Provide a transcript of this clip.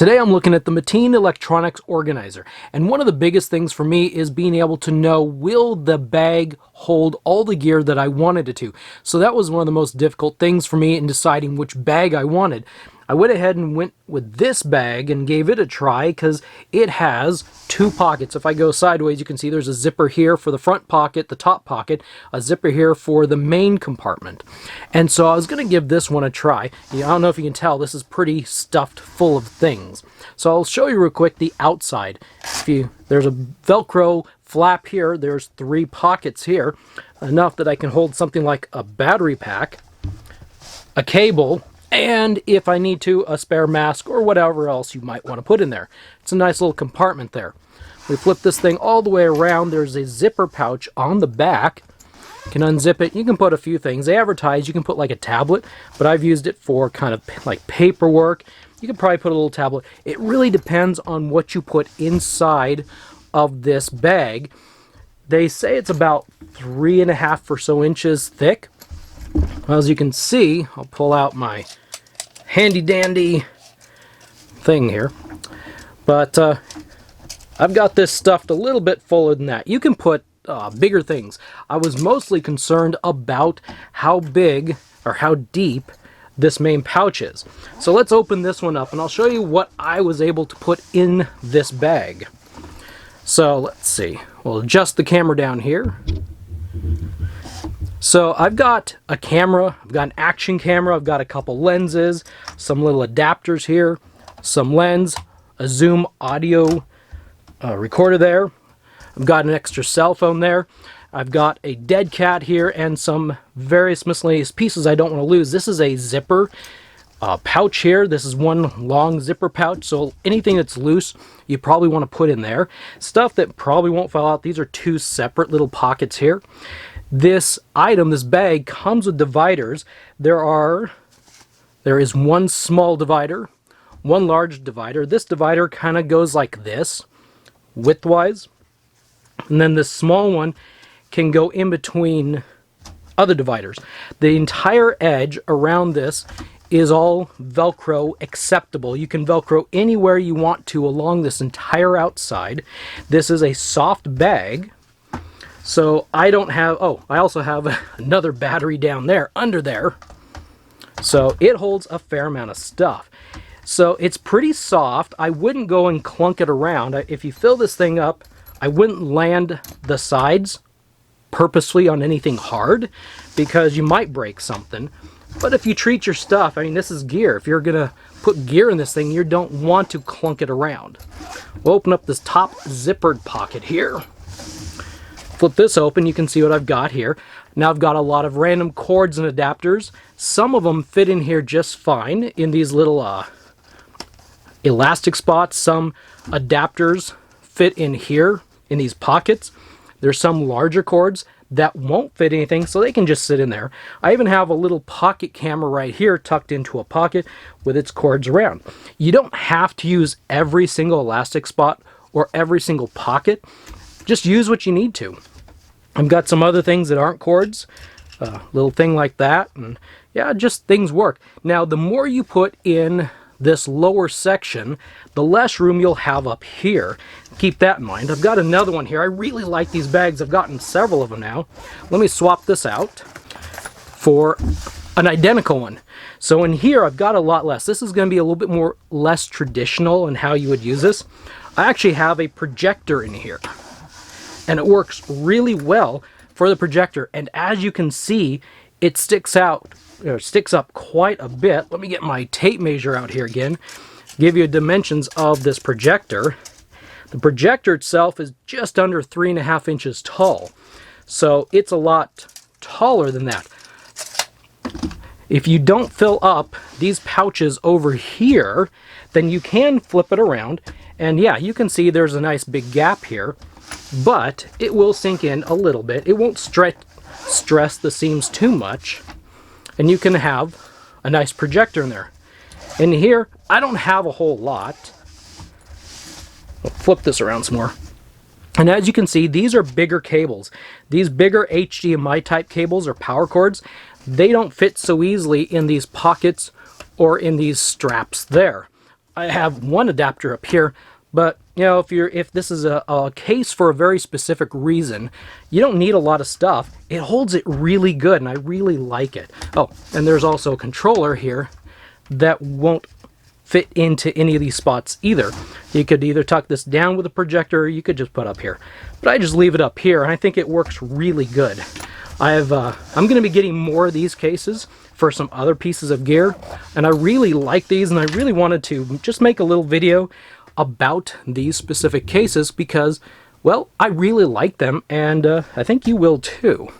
Today I'm looking at the Mateen Electronics Organizer, and one of the biggest things for me is being able to know, will the bag hold all the gear that I wanted it to? So that was one of the most difficult things for me in deciding which bag I wanted. I went ahead and went with this bag and gave it a try because it has two pockets. If I go sideways, you can see there's a zipper here for the front pocket, the top pocket, a zipper here for the main compartment. And so I was going to give this one a try. I don't know if you can tell, this is pretty stuffed full of things. So I'll show you real quick the outside. There's a Velcro flap here, there's three pockets here, enough that I can hold something like a battery pack, a cable, and if I need to, a spare mask or whatever else you might want to put in there. It's a nice little compartment there. We flip this thing all the way around. There's a zipper pouch on the back. You can unzip it. You can put a few things. They advertise you can put like a tablet, but I've used it for kind of like paperwork. You could probably put a little tablet. It really depends on what you put inside of this bag. They say it's about 3.5 or so inches thick. Well, as you can see, I'll pull out my handy dandy thing here, but I've got this stuffed a little bit fuller than that. You can put bigger things. I was mostly concerned about how big or how deep this main pouch is. So let's open this one up and I'll show you what I was able to put in this bag. So let's see, we'll adjust the camera down here. So I've got a camera, I've got an action camera, I've got a couple lenses, some little adapters here, some lens, a Zoom audio recorder there. I've got an extra cell phone there. I've got a dead cat here and some various miscellaneous pieces I don't want to lose. This is a zipper pouch here. This is one long zipper pouch, so anything that's loose you probably want to put in there. Stuff that probably won't fall out. These are two separate little pockets here. This item, this bag, comes with dividers. There is one small divider, one large divider. This divider kind of goes like this, widthwise. And then this small one can go in between other dividers. The entire edge around this is all Velcro acceptable. You can Velcro anywhere you want to along this entire outside. This is a soft bag. So I don't have, I also have another battery down there, under there. So it holds a fair amount of stuff. So it's pretty soft. I wouldn't go and clunk it around. If you fill this thing up, I wouldn't land the sides purposely on anything hard because you might break something. But if you treat your stuff, I mean, this is gear. If you're gonna put gear in this thing, you don't want to clunk it around. We'll open up this top zippered pocket here. Flip this open, you can see what I've got here. Now I've got a lot of random cords and adapters. Some of them fit in here just fine in these little elastic spots. Some adapters fit in here in these pockets. There's some larger cords that won't fit anything, so they can just sit in there. I even have a little pocket camera right here tucked into a pocket with its cords around. You don't have to use every single elastic spot or every single pocket. Just use what you need to. I've got some other things that aren't cords, little thing like that, and yeah, just things work. Now, the more you put in this lower section, the less room you'll have up here. Keep that in mind. I've got another one here. I really like these bags. I've gotten several of them now. Let me swap this out for an identical one. So in here, I've got a lot less. This is going to be a little bit more less traditional in how you would use this. I actually have a projector in here, and it works really well for the projector. And as you can see, it sticks up quite a bit. Let me get my tape measure out here again, give you dimensions of this projector. The projector itself is just under 3.5 inches tall, so it's a lot taller than that. If you don't fill up these pouches over here, then you can flip it around, and yeah, you can see there's a nice big gap here, but it will sink in a little bit. It won't stress the seams too much, and you can have a nice projector in there. In here, I don't have a whole lot. I'll flip this around some more. And as you can see, these are bigger cables. These bigger HDMI type cables or power cords, they don't fit so easily in these pockets or in these straps there. I have one adapter up here, but you know, if this is a case for a very specific reason, you don't need a lot of stuff. It holds it really good, and I really like it. Oh, and there's also a controller here that won't fit into any of these spots either. You could either tuck this down with a projector, or you could just put up here. But I just leave it up here, and I think it works really good. I'm going to be getting more of these cases for some other pieces of gear, and I really like these, and I really wanted to just make a little video about these specific cases because, well, I really like them, and I think you will too.